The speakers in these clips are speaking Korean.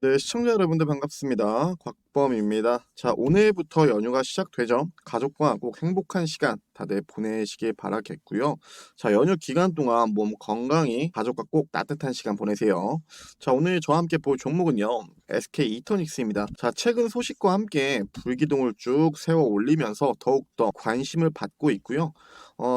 네, 시청자 여러분들 반갑습니다. 곽범입니다. 자, 오늘부터 연휴가 시작되죠. 가족과 꼭 행복한 시간 다들 보내시길 바라겠고요. 자, 연휴 기간 동안 몸 건강히 가족과 꼭 따뜻한 시간 보내세요. 자, 오늘 저와 함께 볼 종목은요. SK 이터닉스입니다. 자, 최근 소식과 함께 불기둥을 쭉 세워 올리면서 더욱더 관심을 받고 있고요.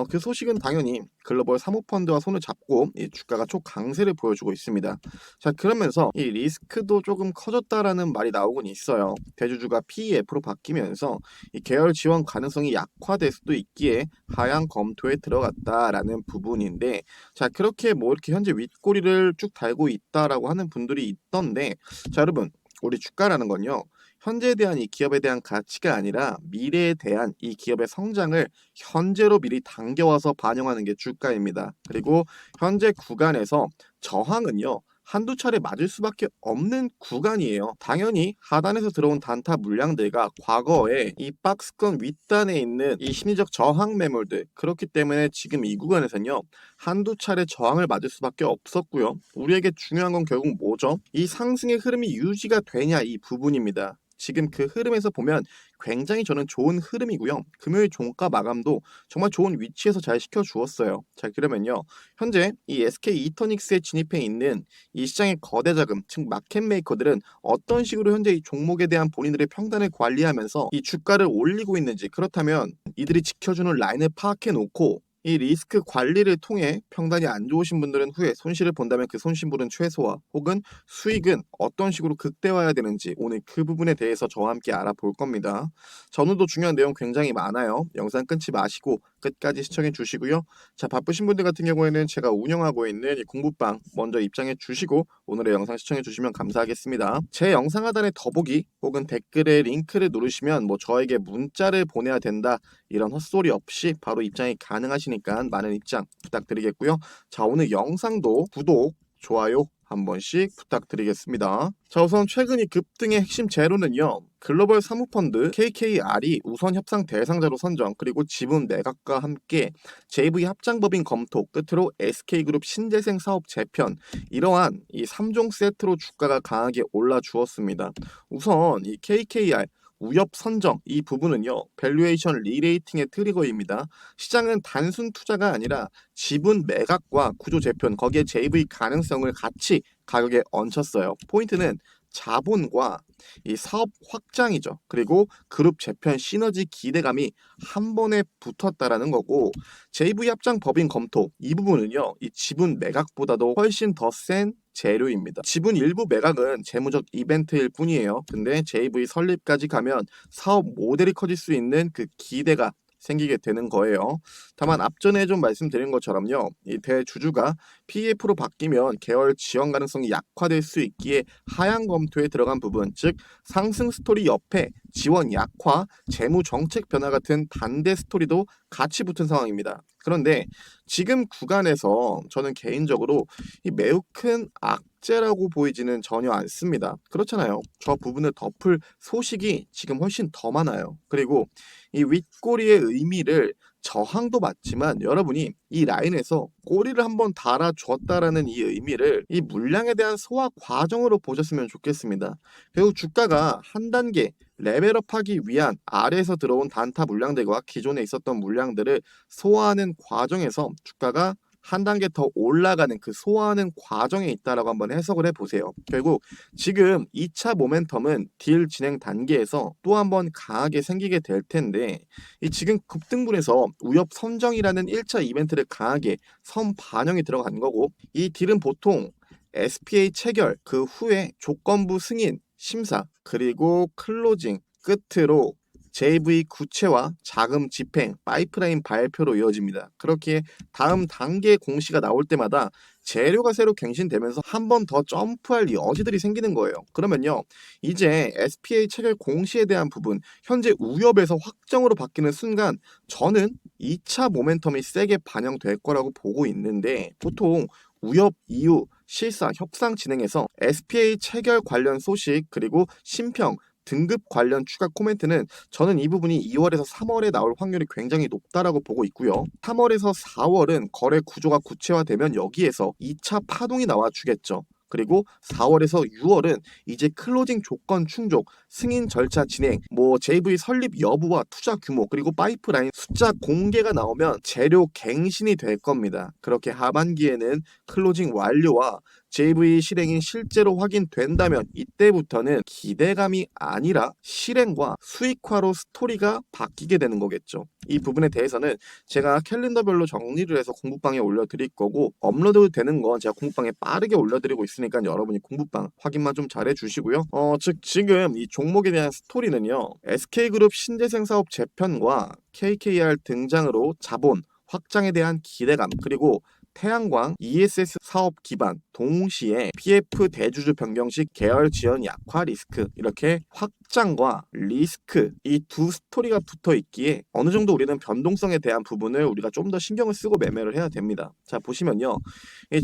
그 소식은 당연히 글로벌 사모펀드와 손을 잡고 이 주가가 초강세를 보여주고 있습니다. 자, 그러면서 이 리스크도 조금 커졌다라는 말이 나오곤 있어요. 대주주가 PEF로 바뀌면서 이 계열 지원 가능성이 약화될 수도 있기에 하향 검토에 들어갔다라는 부분인데, 자, 그렇게 뭐 이렇게 현재 윗꼬리를 쭉 달고 있다라고 하는 분들이 있던데, 자, 여러분, 우리 주가라는 건요. 현재에 대한 이 기업에 대한 가치가 아니라 미래에 대한 이 기업의 성장을 현재로 미리 당겨와서 반영하는 게 주가입니다. 그리고 현재 구간에서 저항은요. 한두 차례 맞을 수밖에 없는 구간이에요. 당연히 하단에서 들어온 단타 물량들과 과거에 이 박스권 윗단에 있는 이 심리적 저항 매물들, 그렇기 때문에 지금 이 구간에서는요. 한두 차례 저항을 맞을 수밖에 없었고요. 우리에게 중요한 건 결국 뭐죠? 이 상승의 흐름이 유지가 되냐, 이 부분입니다. 지금 그 흐름에서 보면 굉장히 저는 좋은 흐름이고요. 금요일 종가 마감도 정말 좋은 위치에서 잘 시켜주었어요. 자, 그러면요. 현재 이 SK 이터닉스에 진입해 있는 이 시장의 거대 자금, 즉 마켓 메이커들은 어떤 식으로 현재 이 종목에 대한 본인들의 평단을 관리하면서 이 주가를 올리고 있는지, 그렇다면 이들이 지켜주는 라인을 파악해 놓고 이 리스크 관리를 통해 평단이 안 좋으신 분들은 후에 손실을 본다면 그 손실분은 최소화, 혹은 수익은 어떤 식으로 극대화해야 되는지 오늘 그 부분에 대해서 저와 함께 알아볼 겁니다. 자, 오늘도 중요한 내용 굉장히 많아요. 영상 끊지 마시고 끝까지 시청해 주시고요. 자, 바쁘신 분들 같은 경우에는 제가 운영하고 있는 이 공부방 먼저 입장해 주시고 오늘의 영상 시청해 주시면 감사하겠습니다. 제 영상 하단에 더보기 혹은 댓글에 링크를 누르시면 뭐 저에게 문자를 보내야 된다, 이런 헛소리 없이 바로 입장이 가능하시니까 많은 입장 부탁드리겠고요. 자, 오늘 영상도 구독, 좋아요 한 번씩 부탁드리겠습니다. 자, 우선 최근 이 급등의 핵심 재료는요. 글로벌 사모펀드 KKR이 우선 협상 대상자로 선정, 그리고 지분 매각과 함께 JV 합장법인 검토 끝으로 SK그룹 신재생 사업 재편, 이러한 이 3종 세트로 주가가 강하게 올라주었습니다. 우선 이 KKR 우협 선정, 이 부분은요. 밸류에이션 리레이팅의 트리거입니다. 시장은 단순 투자가 아니라 지분 매각과 구조 재편, 거기에 JV 가능성을 같이 가격에 얹혔어요. 포인트는 자본과 이 사업 확장이죠. 그리고 그룹 재편 시너지 기대감이 한 번에 붙었다라는 거고, JV 합장 법인 검토, 이 부분은요. 이 지분 매각보다도 훨씬 더 센 재료입니다. 지분 일부 매각은 재무적 이벤트일 뿐이에요. 근데 JV 설립까지 가면 사업 모델이 커질 수 있는 그 기대가 생기게 되는 거예요. 다만 앞전에 좀 말씀드린 것처럼요. 이 대주주가 PEF로 바뀌면 계열 지원 가능성이 약화될 수 있기에 하향 검토에 들어간 부분, 즉 상승 스토리 옆에 지원 약화, 재무 정책 변화 같은 반대 스토리도 같이 붙은 상황입니다. 그런데 지금 구간에서 저는 개인적으로 이 매우 큰 악재라고 보이지는 전혀 않습니다. 그렇잖아요. 저 부분을 덮을 소식이 지금 훨씬 더 많아요. 그리고 이 윗꼬리의 의미를, 저항도 맞지만 여러분이 이 라인에서 꼬리를 한번 달아줬다라는 이 의미를 이 물량에 대한 소화 과정으로 보셨으면 좋겠습니다. 결국 주가가 한 단계 레벨업하기 위한 아래에서 들어온 단타 물량들과 기존에 있었던 물량들을 소화하는 과정에서 주가가 한 단계 더 올라가는 그 소화하는 과정에 있다라고 한번 해석을 해보세요. 결국 지금 2차 모멘텀은 딜 진행 단계에서 또 한번 강하게 생기게 될 텐데, 이 지금 급등분에서 우협 선정이라는 1차 이벤트를 강하게 선 반영이 들어간 거고, 이 딜은 보통 SPA 체결 그 후에 조건부 승인 심사 그리고 클로징 끝으로 JV 구체화, 자금 집행, 파이프라인 발표로 이어집니다. 그렇게 다음 단계 공시가 나올 때마다 재료가 새로 갱신되면서 한 번 더 점프할 여지들이 생기는 거예요. 그러면요, 이제 SPA 체결 공시에 대한 부분, 현재 우협에서 확정으로 바뀌는 순간 저는 2차 모멘텀이 세게 반영될 거라고 보고 있는데, 보통 우협 이후 실사 협상 진행에서 SPA 체결 관련 소식 그리고 심평 등급 관련 추가 코멘트는 저는 이 부분이 2월에서 3월에 나올 확률이 굉장히 높다라고 보고 있고요. 3월에서 4월은 거래 구조가 구체화되면 여기에서 2차 파동이 나와 주겠죠. 그리고 4월에서 6월은 이제 클로징 조건 충족, 승인 절차 진행, JV 설립 여부와 투자 규모, 그리고 파이프라인 숫자 공개가 나오면 재료 갱신이 될 겁니다. 그렇게 하반기에는 클로징 완료와 JV 실행이 실제로 확인된다면 이때부터는 기대감이 아니라 실행과 수익화로 스토리가 바뀌게 되는 거겠죠. 이 부분에 대해서는 제가 캘린더별로 정리를 해서 공부방에 올려드릴 거고, 업로드 되는 건 제가 공부방에 빠르게 올려드리고 있으니까 여러분이 공부방 확인만 좀 잘해 주시고요. 즉 지금 이 종목에 대한 스토리는요, SK그룹 신재생 사업 재편과 KKR 등장으로 자본 확장에 대한 기대감, 그리고 태양광 ESS 사업 기반, 동시에 PF 대주주 변경식 계열 지연 약화 리스크, 이렇게 확장과 리스크 이 두 스토리가 붙어 있기에 어느 정도 우리는 변동성에 대한 부분을 우리가 좀 더 신경을 쓰고 매매를 해야 됩니다. 자, 보시면요,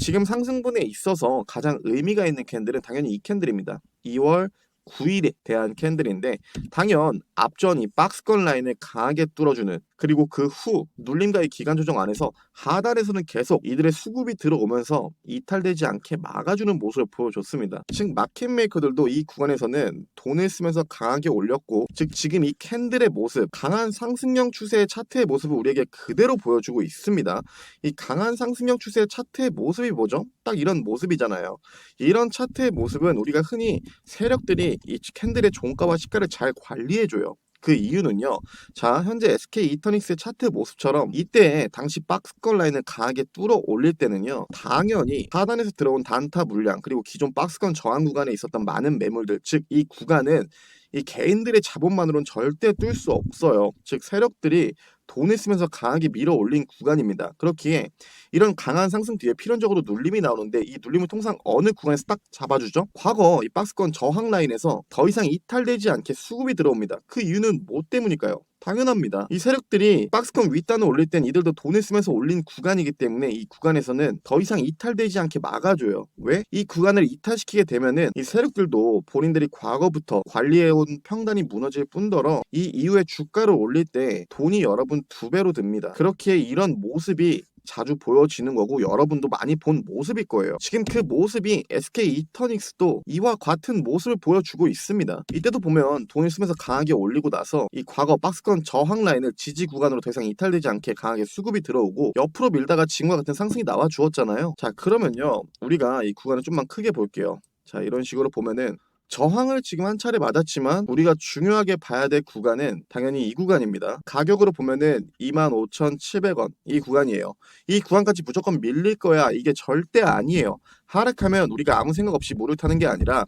지금 상승분에 있어서 가장 의미가 있는 캔들은 당연히 이 캔들입니다. 2월 9일에 대한 캔들인데, 당연 앞전 이 박스권 라인을 강하게 뚫어주는, 그리고 그 후 눌림가의 기간 조정 안에서 하단에서는 계속 이들의 수급이 들어오면서 이탈되지 않게 막아주는 모습을 보여줬습니다. 즉 마켓 메이커들도 이 구간에서는 돈을 쓰면서 강하게 올렸고, 즉 지금 이 캔들의 모습, 강한 상승형 추세의 차트의 모습을 우리에게 그대로 보여주고 있습니다. 이 강한 상승형 추세의 차트의 모습이 뭐죠? 딱 이런 모습이잖아요. 이런 차트의 모습은 우리가 흔히 세력들이 이 캔들의 종가와 시가를 잘 관리해줘요. 그 이유는요, 자 현재 SK 이터닉스의 차트 모습처럼 이때 당시 박스권 라인을 강하게 뚫어 올릴 때는요, 당연히 하단에서 들어온 단타 물량, 그리고 기존 박스권 저항 구간에 있었던 많은 매물들, 즉 이 구간은 이 개인들의 자본만으로는 절대 뚫을 수 없어요. 즉 세력들이 돈을 쓰면서 강하게 밀어 올린 구간입니다. 그렇기에 이런 강한 상승 뒤에 필연적으로 눌림이 나오는데, 이 눌림을 통상 어느 구간에서 딱 잡아주죠? 과거 이 박스권 저항 라인에서 더 이상 이탈되지 않게 수급이 들어옵니다. 그 이유는 뭐 때문일까요? 당연합니다. 이 세력들이 박스권 윗단을 올릴 땐 이들도 돈을 쓰면서 올린 구간이기 때문에 이 구간에서는 더 이상 이탈되지 않게 막아줘요. 왜? 이 구간을 이탈시키게 되면은 이 세력들도 본인들이 과거부터 관리해온 평단이 무너질 뿐더러 이 이후에 주가를 올릴 때 돈이 여러분 2배로 듭니다. 그렇기에 이런 모습이 자주 보여지는 거고, 여러분도 많이 본 모습일 거예요. 지금 그 모습이 SK 이터닉스도 이와 같은 모습을 보여주고 있습니다. 이때도 보면 돈을 쓰면서 강하게 올리고 나서 이 과거 박스권 저항 라인을 지지 구간으로 더 이상 이탈되지 않게 강하게 수급이 들어오고 옆으로 밀다가 지금과 같은 상승이 나와 주었잖아요. 자, 그러면요, 우리가 이 구간을 좀만 크게 볼게요. 자, 이런 식으로 보면은 저항을 지금 한 차례 맞았지만 우리가 중요하게 봐야 될 구간은 당연히 이 구간입니다. 가격으로 보면은 25,700원 이 구간이에요. 이 구간까지 무조건 밀릴 거야, 이게 절대 아니에요. 하락하면 우리가 아무 생각 없이 물을 타는 게 아니라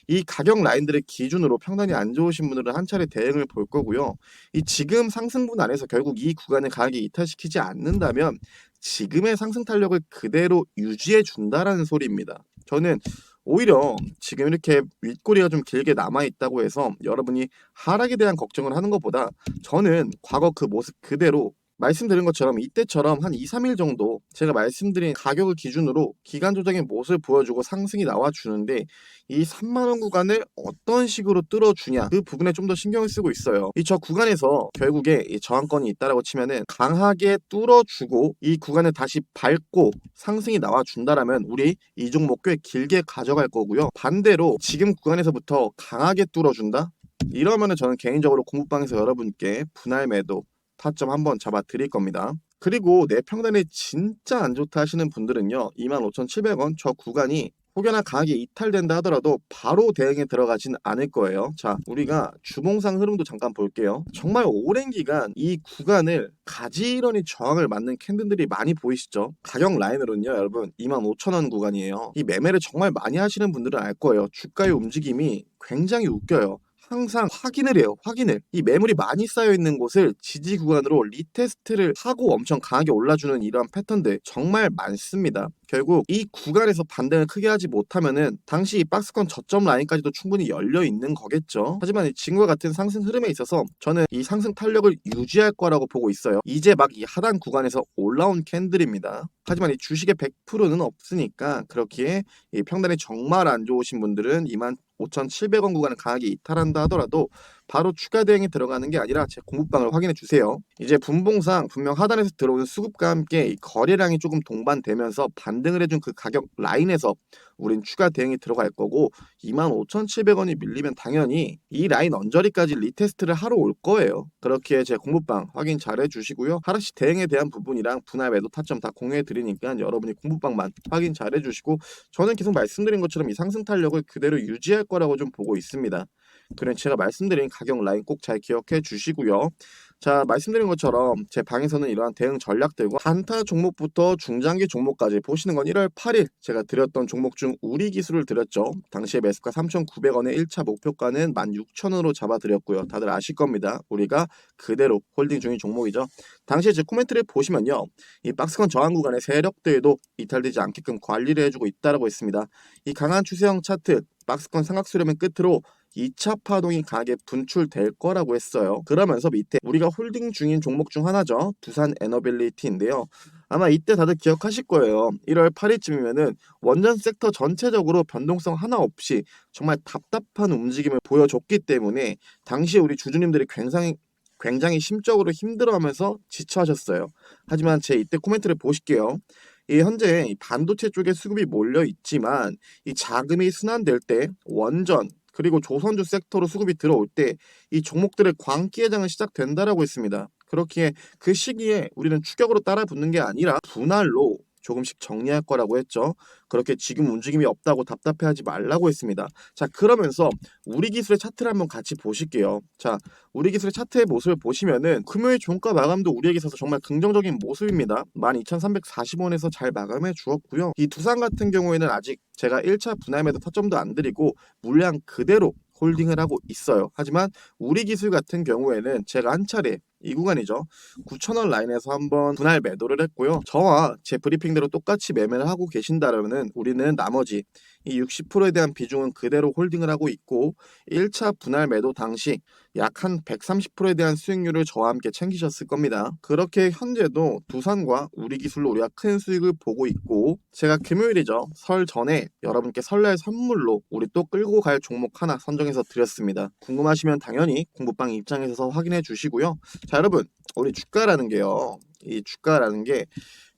이 가격 라인들의 기준으로 평단이 안 좋으신 분들은 한 차례 대응을 볼 거고요. 이 지금 상승분 안에서 결국 이 구간을 강하게 이탈시키지 않는다면 지금의 상승 탄력을 그대로 유지해 준다라는 소리입니다. 저는 오히려 지금 이렇게 윗꼬리가 좀 길게 남아있다고 해서 여러분이 하락에 대한 걱정을 하는 것보다, 저는 과거 그 모습 그대로 말씀드린 것처럼 이때처럼 한 2, 3일 정도 제가 말씀드린 가격을 기준으로 기간 조정의 모습을 보여주고 상승이 나와주는데, 이 3만원 구간을 어떤 식으로 뚫어주냐, 그 부분에 좀 더 신경을 쓰고 있어요. 이 저 구간에서 결국에 이 저항권이 있다라고 치면은 강하게 뚫어주고 이 구간을 다시 밟고 상승이 나와준다라면 우리 이 종목 꽤 길게 가져갈 거고요. 반대로 지금 구간에서부터 강하게 뚫어준다? 이러면은 저는 개인적으로 공부방에서 여러분께 분할 매도 타점 한번 잡아 드릴 겁니다. 그리고 내 평단이 진짜 안 좋다 하시는 분들은요, 25,700원 저 구간이 혹여나 강하게 이탈된다 하더라도 바로 대응에 들어가진 않을 거예요. 자, 우리가 주봉상 흐름도 잠깐 볼게요. 정말 오랜 기간 이 구간을 가지런히 저항을 맞는 캔들들이 많이 보이시죠? 가격 라인으로는요, 여러분 25,000원 구간이에요. 이 매매를 정말 많이 하시는 분들은 알 거예요. 주가의 움직임이 굉장히 웃겨요. 항상 확인을 해요. 확인을. 이 매물이 많이 쌓여 있는 곳을 지지 구간으로 리테스트를 하고 엄청 강하게 올라주는 이러한 패턴들 정말 많습니다. 결국 이 구간에서 반등을 크게 하지 못하면은 당시 이 박스권 저점 라인까지도 충분히 열려 있는 거겠죠. 하지만 지금과 같은 상승 흐름에 있어서 저는 이 상승 탄력을 유지할 거라고 보고 있어요. 이제 막 이 하단 구간에서 올라온 캔들입니다. 하지만 이 주식의 100%는 없으니까, 그렇기에 이 평단이 정말 안 좋으신 분들은 25,700원 구간을 강하게 이탈한다 하더라도 바로 추가 대응이 들어가는 게 아니라 제 공부방을 확인해 주세요. 이제 분봉상 분명 하단에서 들어오는 수급과 함께 이 거래량이 조금 동반되면서 반등을 해준 그 가격 라인에서 우린 추가 대응이 들어갈 거고 25,700원이 밀리면 당연히 이 라인 언저리까지 리테스트를 하러 올 거예요. 그렇게 제 공부방 확인 잘 해주시고요. 하루씩 대응에 대한 부분이랑 분할 매도 타점 다 공유해 드리니까 여러분이 공부방만 확인 잘 해주시고 저는 계속 말씀드린 것처럼 이 상승 탄력을 그대로 유지할 거라고 좀 보고 있습니다. 그래 제가 말씀드린 가격 라인 꼭 잘 기억해 주시고요. 자, 말씀드린 것처럼 제 방에서는 이러한 대응 전략들과 단타 종목부터 중장기 종목까지 보시는 건 1월 8일 제가 드렸던 종목 중 우리 기술을 드렸죠. 당시에 매수가 3,900원에 1차 목표가는 16,000원으로 잡아드렸고요. 다들 아실 겁니다. 우리가 그대로 홀딩 중인 종목이죠. 당시에 제 코멘트를 보시면요. 이 박스권 저항 구간의 세력들도 이탈되지 않게끔 관리를 해주고 있다라고 했습니다. 이 강한 추세형 차트 박스권 삼각수렴의 끝으로 2차 파동이 강하게 분출될 거라고 했어요. 그러면서 밑에 우리가 홀딩 중인 종목 중 하나죠. 두산 에너빌리티인데요. 아마 이때 다들 기억하실 거예요. 1월 8일쯤이면은 원전 섹터 전체적으로 변동성 하나 없이 정말 답답한 움직임을 보여줬기 때문에 당시에 우리 주주님들이 굉장히 심적으로 힘들어하면서 지쳐하셨어요. 하지만 제 이때 코멘트를 보실게요. 이 현재 이 반도체 쪽에 수급이 몰려 있지만 이 자금이 순환될 때 원전 그리고 조선주 섹터로 수급이 들어올 때 이 종목들의 광기회장은 시작된다라고 했습니다. 그렇기에 그 시기에 우리는 추격으로 따라 붙는 게 아니라 분할로 조금씩 정리할 거라고 했죠. 그렇게 지금 움직임이 없다고 답답해하지 말라고 했습니다. 자, 그러면서 우리 기술의 차트를 한번 같이 보실게요. 자, 우리 기술의 차트의 모습을 보시면은 금요일 종가 마감도 우리에게 있어서 정말 긍정적인 모습입니다. 12,340원에서 잘 마감해 주었고요. 이 두산 같은 경우에는 아직 제가 1차 분할 매도 타점도 안 드리고 물량 그대로 홀딩을 하고 있어요. 하지만 우리 기술 같은 경우에는 제가 한 차례 이 구간이죠. 9,000원 라인에서 한번 분할 매도를 했고요. 저와 제 브리핑대로 똑같이 매매를 하고 계신다면 우리는 나머지 이 60%에 대한 비중은 그대로 홀딩을 하고 있고 1차 분할 매도 당시 약 한 130%에 대한 수익률을 저와 함께 챙기셨을 겁니다. 그렇게 현재도 두산과 우리 기술로 우리가 큰 수익을 보고 있고 제가 금요일이죠. 설 전에 여러분께 설날 선물로 우리 또 끌고 갈 종목 하나 선정해서 드렸습니다. 궁금하시면 당연히 공부방 입장에서 확인해 주시고요. 자, 여러분, 우리 주가라는 게요. 이 주가라는 게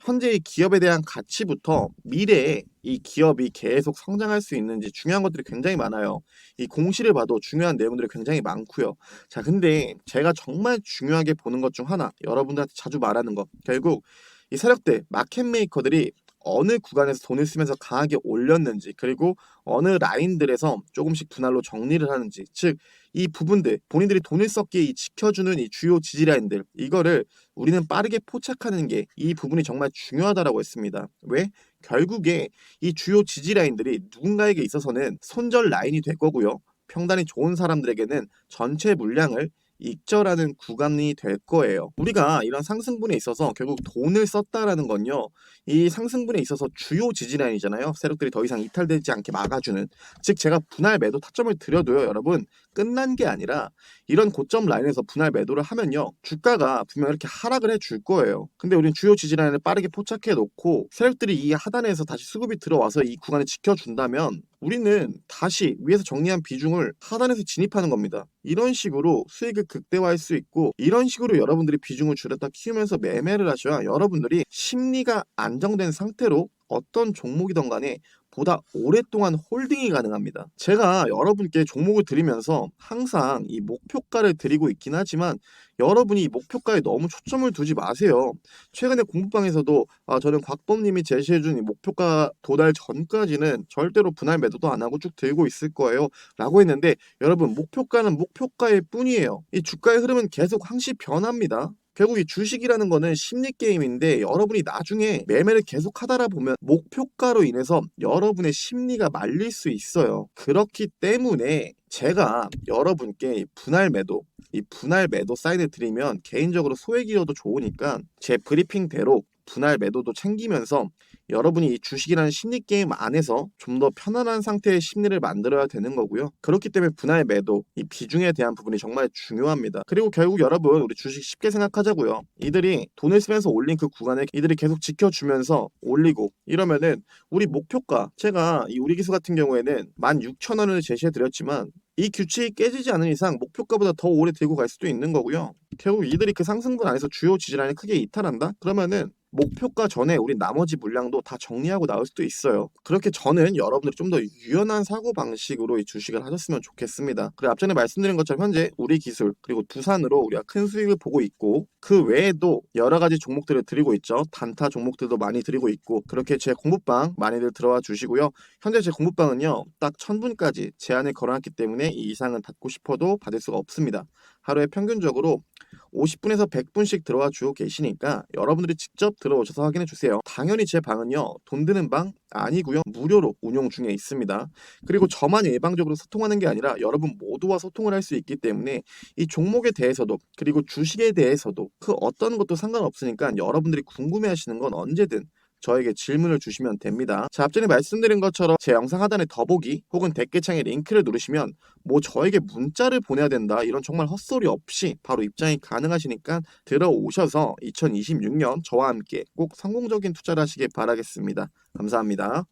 현재 의 기업에 대한 가치부터 미래에 이 기업이 계속 성장할 수 있는지 중요한 것들이 굉장히 많아요. 이 공시를 봐도 중요한 내용들이 굉장히 많고요. 자, 근데 제가 정말 중요하게 보는 것 중 하나, 여러분들한테 자주 말하는 거, 결국 이 세력들, 마켓 메이커들이 어느 구간에서 돈을 쓰면서 강하게 올렸는지 그리고 어느 라인들에서 조금씩 분할로 정리를 하는지 즉 이 부분들 본인들이 돈을 썼기에 이 지켜주는 이 주요 지지 라인들 이거를 우리는 빠르게 포착하는 게 이 부분이 정말 중요하다라고 했습니다. 왜? 결국에 이 주요 지지 라인들이 누군가에게 있어서는 손절 라인이 될 거고요. 평단이 좋은 사람들에게는 전체 물량을 익절하는 구간이 될 거예요. 우리가 이런 상승분에 있어서 결국 돈을 썼다라는 건요. 이 상승분에 있어서 주요 지지라인이잖아요. 세력들이 더 이상 이탈되지 않게 막아주는. 즉 제가 분할 매도 타점을 드려도요. 여러분 끝난 게 아니라 이런 고점 라인에서 분할 매도를 하면요. 주가가 분명 이렇게 하락을 해줄 거예요. 근데 우리는 주요 지지라인을 빠르게 포착해 놓고 세력들이 이 하단에서 다시 수급이 들어와서 이 구간을 지켜준다면 우리는 다시 위에서 정리한 비중을 하단에서 진입하는 겁니다. 이런 식으로 수익을 극대화할 수 있고 이런 식으로 여러분들이 비중을 줄였다 키우면서 매매를 하셔야 여러분들이 심리가 안정된 상태로 어떤 종목이든 간에 보다 오랫동안 홀딩이 가능합니다. 제가 여러분께 종목을 드리면서 항상 이 목표가를 드리고 있긴 하지만 여러분이 이 목표가에 너무 초점을 두지 마세요. 최근에 공부방에서도 저는 곽범님이 제시해준 이 목표가 도달 전까지는 절대로 분할 매도도 안 하고 쭉 들고 있을 거예요 라고 했는데 여러분 목표가는 목표가일 뿐이에요. 이 주가의 흐름은 계속 항시 변합니다. 결국 이 주식이라는 거는 심리 게임인데 여러분이 나중에 매매를 계속 하다가 보면 목표가로 인해서 여러분의 심리가 말릴 수 있어요. 그렇기 때문에 제가 여러분께 이 분할 매도 사인을 드리면 개인적으로 소액이어도 좋으니까 제 브리핑대로 분할 매도도 챙기면서 여러분이 이 주식이라는 심리 게임 안에서 좀 더 편안한 상태의 심리를 만들어야 되는 거고요. 그렇기 때문에 분할 매도, 이 비중에 대한 부분이 정말 중요합니다. 그리고 결국 여러분 우리 주식 쉽게 생각하자고요. 이들이 돈을 쓰면서 올린 그 구간을 이들이 계속 지켜주면서 올리고 이러면은 우리 목표가 제가 이 우리 기수 같은 경우에는 16,000원을 제시해 드렸지만 이 규칙이 깨지지 않은 이상 목표가보다 더 오래 들고 갈 수도 있는 거고요. 결국 이들이 그 상승분 안에서 주요 지지라인을 크게 이탈한다? 그러면은 목표가 전에 우리 나머지 물량도 다 정리하고 나올 수도 있어요. 그렇게 저는 여러분들이 좀 더 유연한 사고방식으로 이 주식을 하셨으면 좋겠습니다. 그리고 앞전에 말씀드린 것처럼 현재 우리 기술 그리고 두산으로 우리가 큰 수익을 보고 있고 그 외에도 여러 가지 종목들을 드리고 있죠. 단타 종목들도 많이 드리고 있고 그렇게 제 공부방 많이들 들어와 주시고요. 현재 제 공부방은요. 딱 1000분까지 제한을 걸어놨기 때문에 이 이상은 받고 싶어도 받을 수가 없습니다. 하루에 평균적으로 50분에서 100분씩 들어와 주고 계시니까 여러분들이 직접 들어오셔서 확인해 주세요. 당연히 제 방은요. 돈 드는 방 아니고요. 무료로 운용 중에 있습니다. 그리고 저만 일방적으로 소통하는 게 아니라 여러분 모두와 소통을 할 수 있기 때문에 이 종목에 대해서도 그리고 주식에 대해서도 그 어떤 것도 상관없으니까 여러분들이 궁금해하시는 건 언제든 저에게 질문을 주시면 됩니다. 자, 앞전에 말씀드린 것처럼 제 영상 하단에 더보기 혹은 댓글창에 링크를 누르시면 뭐 저에게 문자를 보내야 된다 이런 정말 헛소리 없이 바로 입장이 가능하시니까 들어오셔서 2026년 저와 함께 꼭 성공적인 투자를 하시길 바라겠습니다. 감사합니다.